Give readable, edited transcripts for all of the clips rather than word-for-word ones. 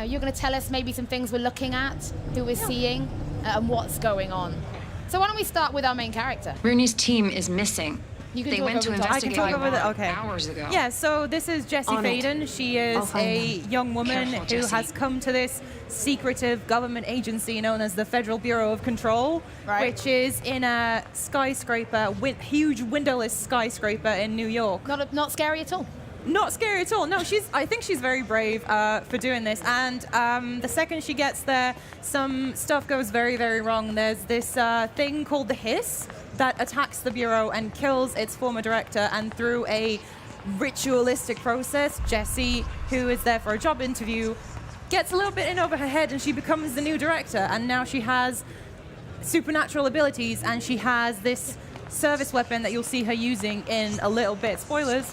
know, you're going to tell us maybe some things we're looking at, who we're seeing, and what's going on. So why don't we start with our main character? Rooney's team is missing. You can They talk went to over the top. investigate I can talk over the, okay. hours ago. Yeah, so this is Jessie On it. Faden. She is a young woman Careful, who Jessie. has come to this secretive government agency known as the Federal Bureau of Control, which is in a skyscraper, huge windowless skyscraper in New York. Not scary at all. Not scary at all. No, I think she's very brave for doing this. And the second she gets there, some stuff goes very, very wrong. There's this thing called the Hiss that attacks the Bureau and kills its former director. And through a ritualistic process, Jessie, who is there for a job interview, gets a little bit in over her head and she becomes the new director. And now she has supernatural abilities and she has this service weapon that you'll see her using in a little bit. Spoilers.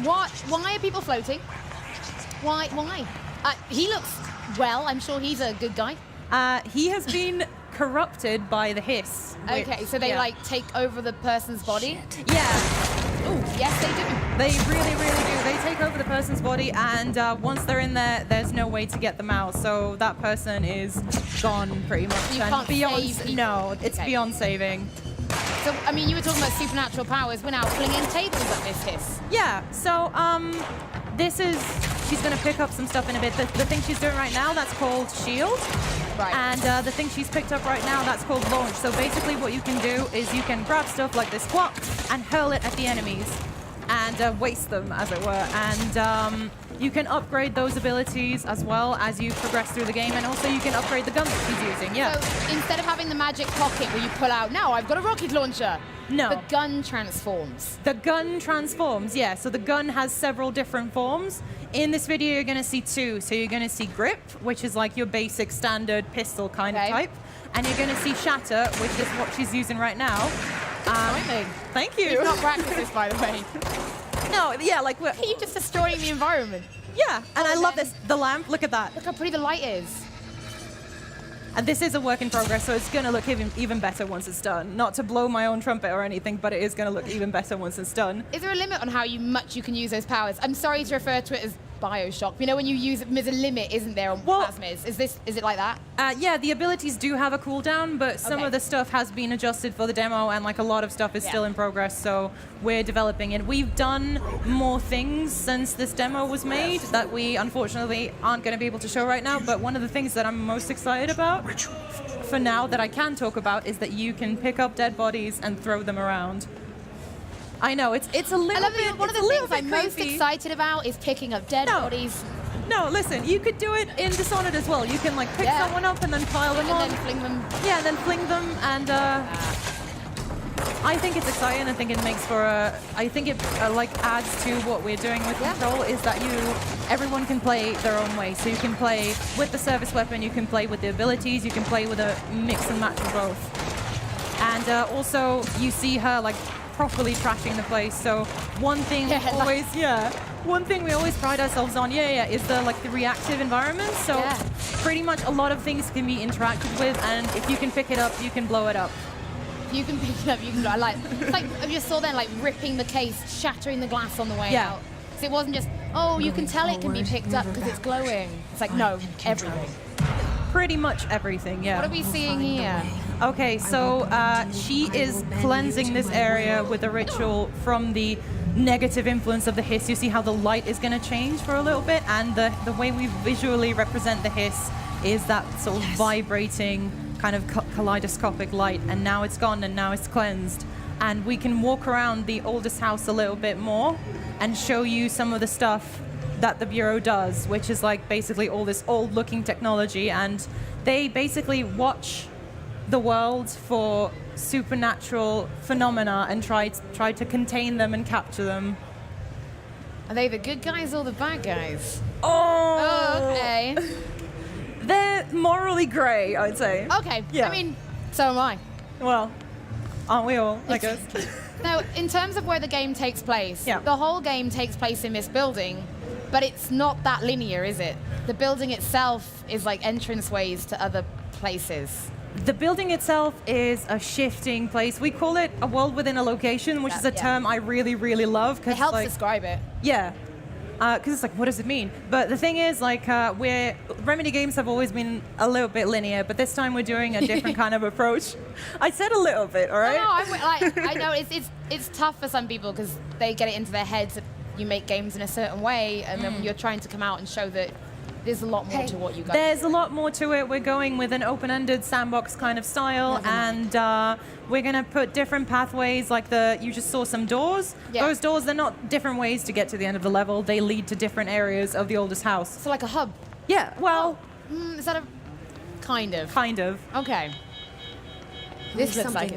Why are people floating? Why? He looks well. I'm sure he's a good guy. He has been corrupted by the Hiss. Okay, so they like take over the person's body? Yeah. Ooh, yes, they do. They really, really do. They take over the person's body, and once they're in there, there's no way to get them out. So that person is gone, pretty much. You and can't beyond, save people. no, it's Okay. beyond saving. So, I mean, you were talking about supernatural powers. We're now flinging tables at this Hiss. Yeah. So she's going to pick up some stuff in a bit. The thing she's doing right now, that's called Shield. Right. And the thing she's picked up right now, that's called Launch. So basically what you can do is you can grab stuff like this squat and hurl it at the enemies and waste them, as it were. And you can upgrade those abilities as well as you progress through the game. And also you can upgrade the gun that she's using, yeah. So instead of having the magic pocket where you pull out, now I've got a rocket launcher. No. The gun transforms. The gun transforms, yeah. So the gun has several different forms. In this video, you're going to see two. So you're going to see Grip, which is like your basic standard pistol kind of type. And you're going to see Shatter, which is what she's using right now. Timing. Thank you. You've not practiced this, by the way. No, yeah, like we're... You're just destroying the environment. Yeah, and I love then- this. The lamp, look at that. Look how pretty the light is. And this is a work in progress, so it's going to look even better once it's done. Not to blow my own trumpet or anything, but it is going to look even better once it's done. Is there a limit on how much you can use those powers? I'm sorry to refer to it as Bioshock. You know, when you use it, there's a limit, isn't there, on plasmids? Is it like that? Yeah, the abilities do have a cooldown, but some of the stuff has been adjusted for the demo, and like a lot of stuff is still in progress, so we're developing it. We've done more things since this demo was made that we unfortunately aren't going to be able to show right now, but one of the things that I'm most excited about for now that I can talk about is that you can pick up dead bodies and throw them around. I know, it's a little bit. One of the things I'm most excited about is picking up dead bodies. No, listen, you could do it in Dishonored as well. You can like pick someone up and then pile them on. And then fling them. Yeah, and then fling them, and I think it's exciting. I think it makes for I think it like adds to what we're doing with Control is that everyone can play their own way. So you can play with the service weapon, you can play with the abilities, you can play with a mix and match of both. And also you see her like properly trashing the place. So one thing one thing we always pride ourselves on, is the reactive environment. So pretty much a lot of things can be interacted with, and if you can pick it up, you can blow it up. You can pick it up, you can blow it. It's like I just saw then, like ripping the case, shattering the glass on the way out. So it wasn't just, you can tell it can be picked up because it's glowing. It's like, no, everything. Pretty much everything, yeah. What are we seeing here? Okay, so she is cleansing this area with a ritual from the negative influence of the Hiss. You see how the light is going to change for a little bit, and the way we visually represent the Hiss is that sort of vibrating kind of kaleidoscopic light, and now it's gone and now it's cleansed. And we can walk around the oldest house a little bit more and show you some of the stuff that the Bureau does, which is like basically all this old looking technology, and they basically watch the world for supernatural phenomena and try to contain them and capture them. Are they the good guys or the bad guys? Oh, okay. They're morally grey, I'd say. Okay. Yeah. I mean, so am I. Well, aren't we all, I guess? Now, in terms of where the game takes place, the whole game takes place in this building, but it's not that linear, is it? The building itself is like entranceways to other places. The building itself is a shifting place. We call it a world within a location, which is a term I really, really love. It helps describe it. Yeah. Because it's like, what does it mean? But the thing is, like, Remedy games have always been a little bit linear, but this time we're doing a different kind of approach. I said a little bit, all right? No, I know it's tough for some people because they get it into their heads that you make games in a certain way, and then you're trying to come out and show that there's a lot more to what you guys There's do. a lot more to it. We're going with an open-ended sandbox kind of style, and we're going to put different pathways, like you just saw some doors. Yeah. Those doors, they're not different ways to get to the end of the level. They lead to different areas of the oldest house. So like a hub. Yeah, well... Is that a... Kind of. Kind of. Okay. This looks like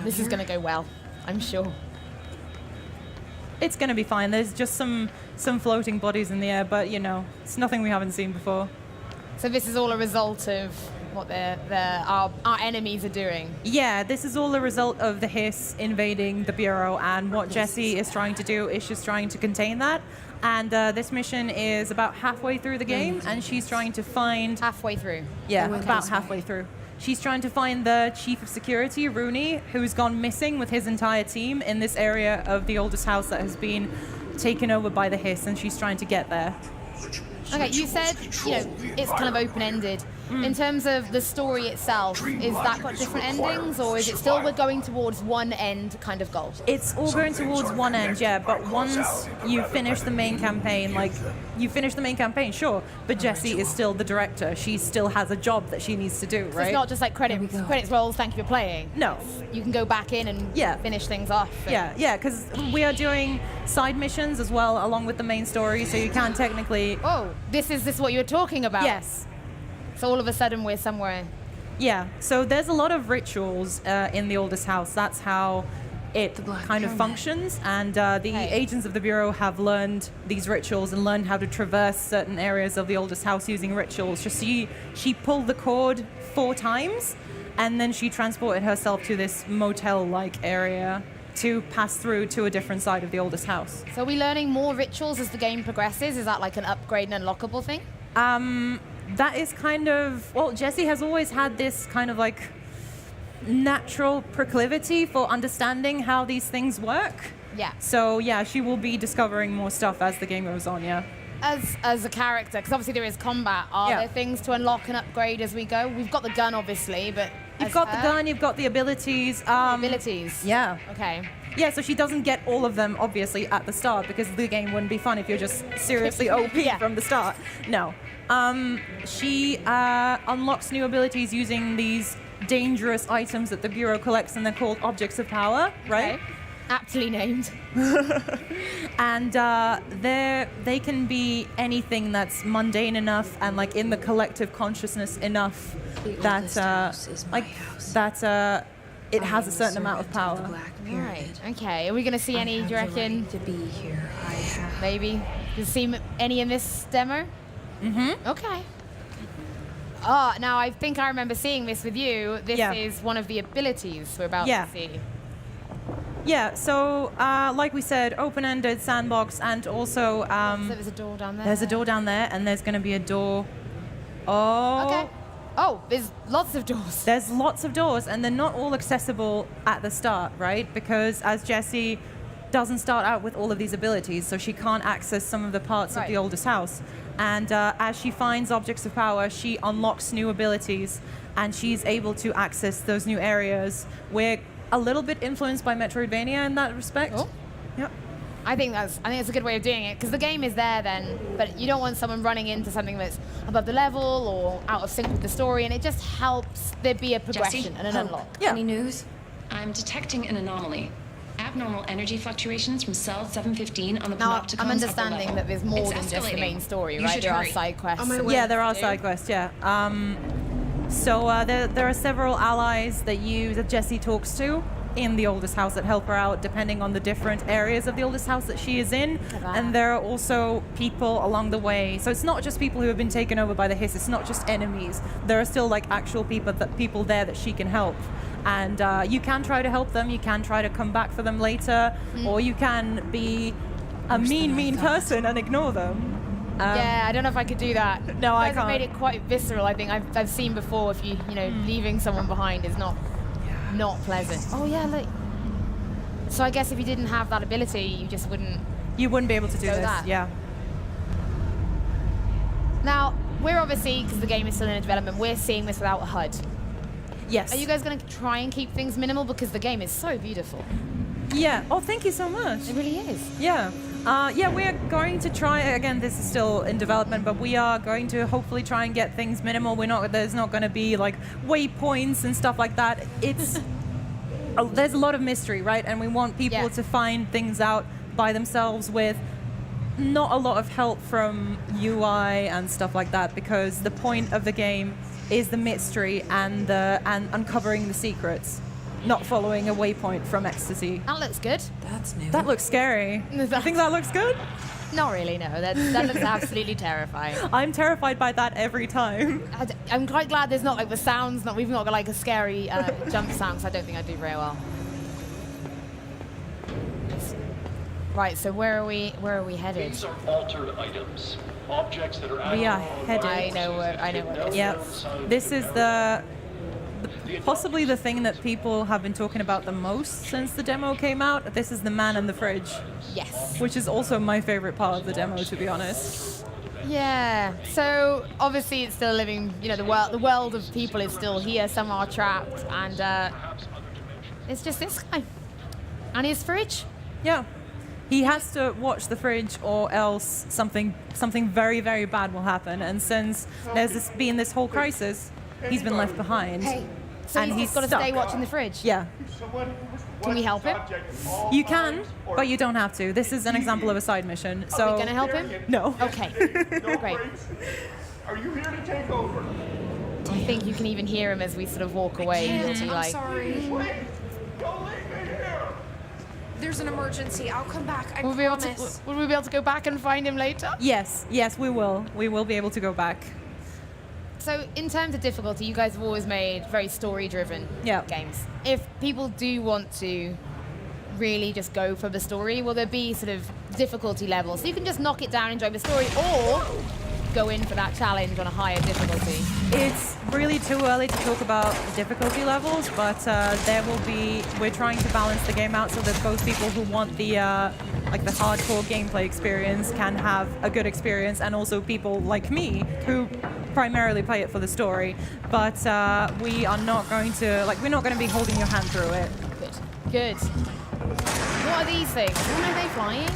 this is gonna go well, I'm sure. It's going to be fine. There's just some floating bodies in the air, but, you know, it's nothing we haven't seen before. So this is all a result of what our enemies are doing. Yeah, this is all a result of the Hiss invading the Bureau, and what Jessie is trying to do is she's trying to contain that. And this mission is about halfway through the game, and she's trying to find... Halfway through. Yeah, about halfway through. She's trying to find the chief of security, Rooney, who's gone missing with his entire team in this area of the oldest house that has been taken over by the Hiss, and she's trying to get there. Okay, you said, it's kind of open-ended. In terms of the story itself, is that got different endings, or is it still we're going towards one end kind of goal? It's all going towards one end, yeah, but once you finish the main campaign, sure, but Jessie is still the director. She still has a job that she needs to do, right? So it's not just like credits rolls, thank you for playing. No. You can go back in and finish things off. Yeah, because we are doing side missions as well along with the main story, so you can technically... Oh, this is what you were talking about? Yes. So all of a sudden we're somewhere... Yeah, so there's a lot of rituals in the oldest house. That's how it kind of functions, and the agents of the Bureau have learned these rituals and learned how to traverse certain areas of the oldest house using rituals. Just she pulled the cord 4 times, and then she transported herself to this motel-like area to pass through to a different side of the oldest house. So are we learning more rituals as the game progresses? Is that like an upgrade and unlockable thing? That is kind of... Well, Jessie has always had this kind of like natural proclivity for understanding how these things work. Yeah. So, yeah, she will be discovering more stuff as the game goes on, yeah. As a character, because obviously there is combat, are there things to unlock and upgrade as we go? We've got the gun, obviously, but... You've got the gun, you've got the abilities. Abilities? Yeah. Okay. Yeah, so she doesn't get all of them, obviously, at the start, because the game wouldn't be fun if you're just seriously OP from the start. No. She unlocks new abilities using these dangerous items that the Bureau collects, and they're called objects of power, right? Okay. Aptly named. And they can be anything that's mundane enough and like in the collective consciousness enough that it has a certain amount of power. Right. Okay. Are we going to see any? Do you reckon? To be here, maybe. You see any in this demo? Mm-hmm. Okay. Oh, now I think I remember seeing this with you. This is one of the abilities we're about to see. Yeah, so like we said, open-ended sandbox, and also... so there's a door down there. There's a door down there, and there's going to be a door... Oh. Okay. Oh, there's lots of doors. There's lots of doors, and they're not all accessible at the start, right? Because as Jessie doesn't start out with all of these abilities, so she can't access some of the parts of the oldest house. And as she finds objects of power, she unlocks new abilities, and she's able to access those new areas. We're a little bit influenced by Metroidvania in that respect. Oh. Yep. I think it's a good way of doing it, because the game is there then, but you don't want someone running into something that's above the level or out of sync with the story, and it just helps there be a progression Jessie? and an unlock. Yeah. Any news? I'm detecting an anomaly. Abnormal energy fluctuations from cell 715 on the Now, panopticons I'm upper understanding level. that there's more It's than just the escalating. main story, You right? should There are hurry. side quests. Yeah, there are side quests, yeah. So there are several allies that Jessie talks to in the oldest house that help her out depending on the different areas of the oldest house that she is in. And there are also people along the way. So it's not just people who have been taken over by the Hiss, it's not just enemies. There are still like actual people there that she can help. And you can try to help them, you can try to come back for them later, or you can be a mean person and ignore them. Yeah, I don't know if I could do that. No, I You guys have can't. made it quite visceral. I think I've seen before. If you leaving someone behind is not pleasant. Oh yeah, look. So I guess if you didn't have that ability, you just wouldn't. You wouldn't be able to do So this, that. yeah. Now, we're obviously, because the game is still in development, we're seeing this without a HUD. Yes. Are you guys going to try and keep things minimal? Because the game is so beautiful. Yeah. Oh, thank you so much. It really is. Yeah. Yeah, we are going to try, again, this is still in development, but we are going to hopefully try and get things minimal. There's not going to be like waypoints and stuff like that. It's, there's a lot of mystery, right? And we want people to find things out by themselves with not a lot of help from UI and stuff like that, because the point of the game is the mystery and uncovering the secrets, not following a waypoint from ecstasy. That looks good. That's new. That looks scary. I think that looks good. Not really, no. That looks absolutely terrifying. I'm terrified by that every time. I'm quite glad there's not like the sounds, we've not got like a scary jump sound, because I don't think I do very well. Right, so where are we headed? These are altered items. Objects that are We are headed. I know what it is. Yeah, this is possibly the thing that people have been talking about the most since the demo came out. This is the man in the fridge. Yes. Which is also my favorite part of the demo, to be honest. Yeah. So obviously it's still living. The world of people is still here. Some are trapped, and it's just this guy and his fridge. Yeah. He has to watch the fridge, or else something very, very bad will happen. And since there's been this whole crisis, he's been left behind. So and he's got to stuck. stay watching the fridge. Yeah. Can we help him? You can, but you don't have to. This is an example of a side mission. So Are we going to help him? No. Okay. Great. Are you here to take over? I think you can even hear him as we sort of walk away. I'm sorry. Wait! Don't leave me here! There's an emergency. I'll come back. I Will promise. we be able to go back and find him later? Yes, we will. We will be able to go back. So in terms of difficulty, you guys have always made very story-driven games. If people do want to really just go for the story, will there be sort of difficulty levels? So you can just knock it down, enjoy the story, or go in for that challenge on a higher difficulty. It's really too early to talk about difficulty levels, but we're trying to balance the game out so that both people who want the hardcore gameplay experience can have a good experience, and also people like me who primarily play it for the story. But we are not going to, we're not going to be holding your hand through it. Good. What are these things? When are they flying?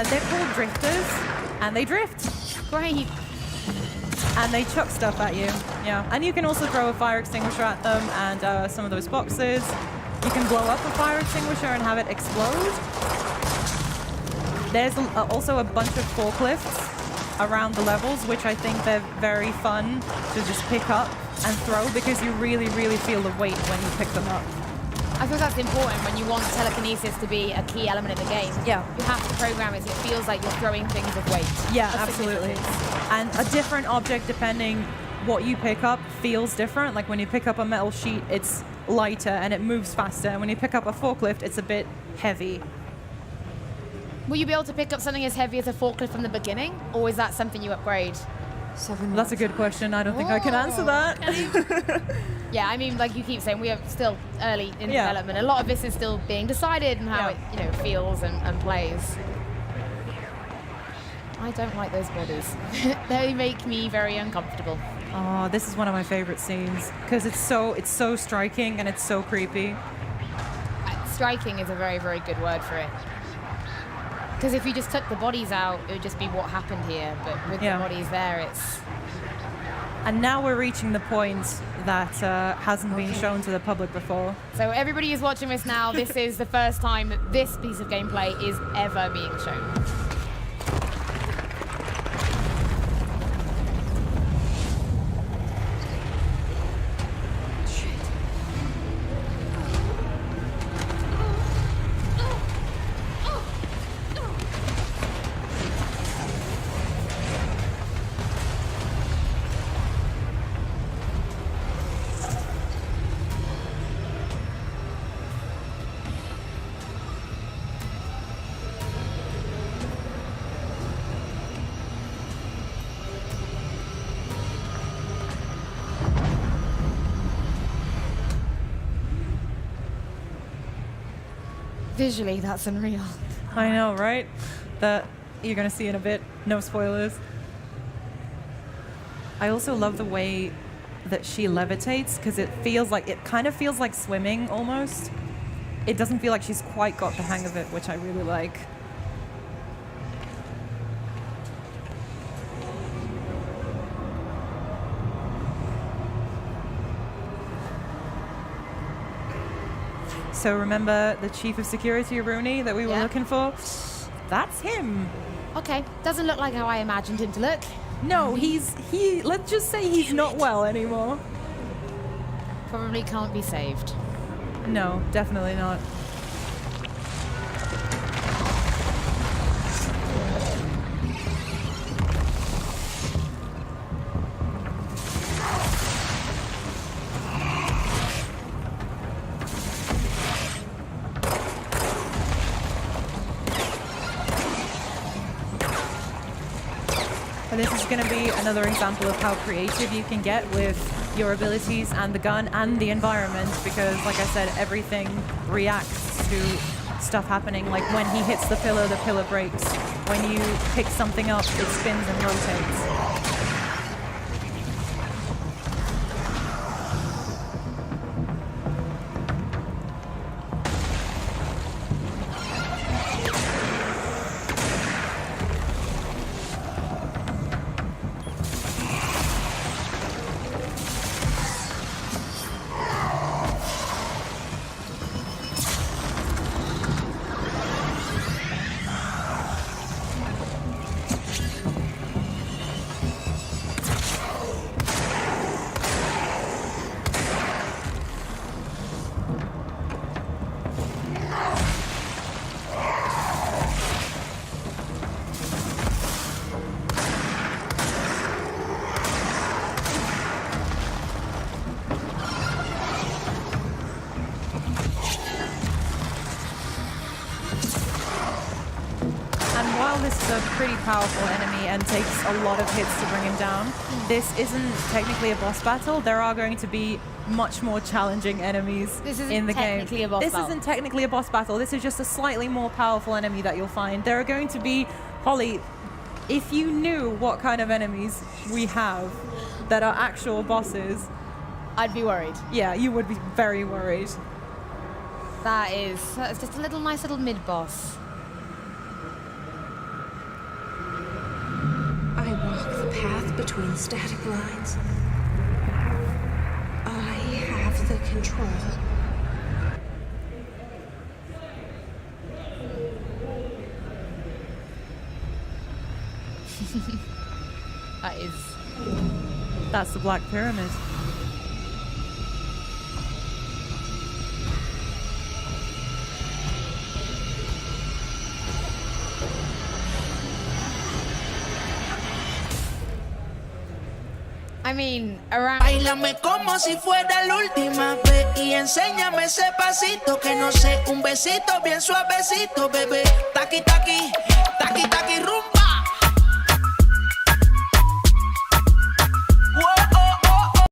They're called drifters, and they drift. Great. And they chuck stuff at you. Yeah. And you can also throw a fire extinguisher at them, and some of those boxes. You can blow up a fire extinguisher and have it explode. There's also a bunch of forklifts around the levels, which I think they're very fun to just pick up and throw, because you really, really feel the weight when you pick them up. I suppose that's important when you want telekinesis to be a key element of the game. Yeah. You have to program it so it feels like you're throwing things of weight. Yeah, That's absolutely. significant. And a different object, depending what you pick up, feels different. Like when you pick up a metal sheet, it's lighter and it moves faster. And when you pick up a forklift, it's a bit heavy. Will you be able to pick up something as heavy as a forklift from the beginning, or is that something you upgrade? That's a good question. I don't think I can answer that. Yeah, I mean, like you keep saying, we are still early in development. A lot of this is still being decided and how it feels and plays. I don't like those bodies. They make me very uncomfortable. Oh, this is one of my favorite scenes because it's so striking and it's so creepy. Striking is a very, very good word for it. Because if you just took the bodies out, it would just be what happened here. But with the bodies there, it's... And now we're reaching the point that hasn't been shown to the public before. So everybody who's watching this now, this is the first time that this piece of gameplay is ever being shown. Visually, that's unreal. I know, right? That you're going to see in a bit. No spoilers. I also love the way that she levitates, because it kind of feels like swimming almost. It doesn't feel like she's quite got the hang of it, which I really like. So remember the chief of security, Rooney, that we were looking for? That's him. Okay, doesn't look like how I imagined him to look. No, let's just say he's not well anymore. Probably can't be saved. No, definitely not. And this is going to be another example of how creative you can get with your abilities and the gun and the environment, because, like I said, everything reacts to stuff happening. Like when he hits the pillar breaks. When you pick something up, it spins and rotates. This is a pretty powerful enemy and takes a lot of hits to bring him down. This isn't technically a boss battle. There are going to be much more challenging enemies in the game. This isn't technically a boss battle. This is just a slightly more powerful enemy that you'll find. There are going to be, Holly, if you knew what kind of enemies we have that are actual bosses, I'd be worried. Yeah, you would be very worried. That's just a nice little mid-boss. I walk the path between static lines. I have the control. That's the Black Pyramid. I mean, around... Báilame como si fuera la última vez y enséñame ese pasito que no sé, un besito bien suavecito, bebé. Taqui taqui.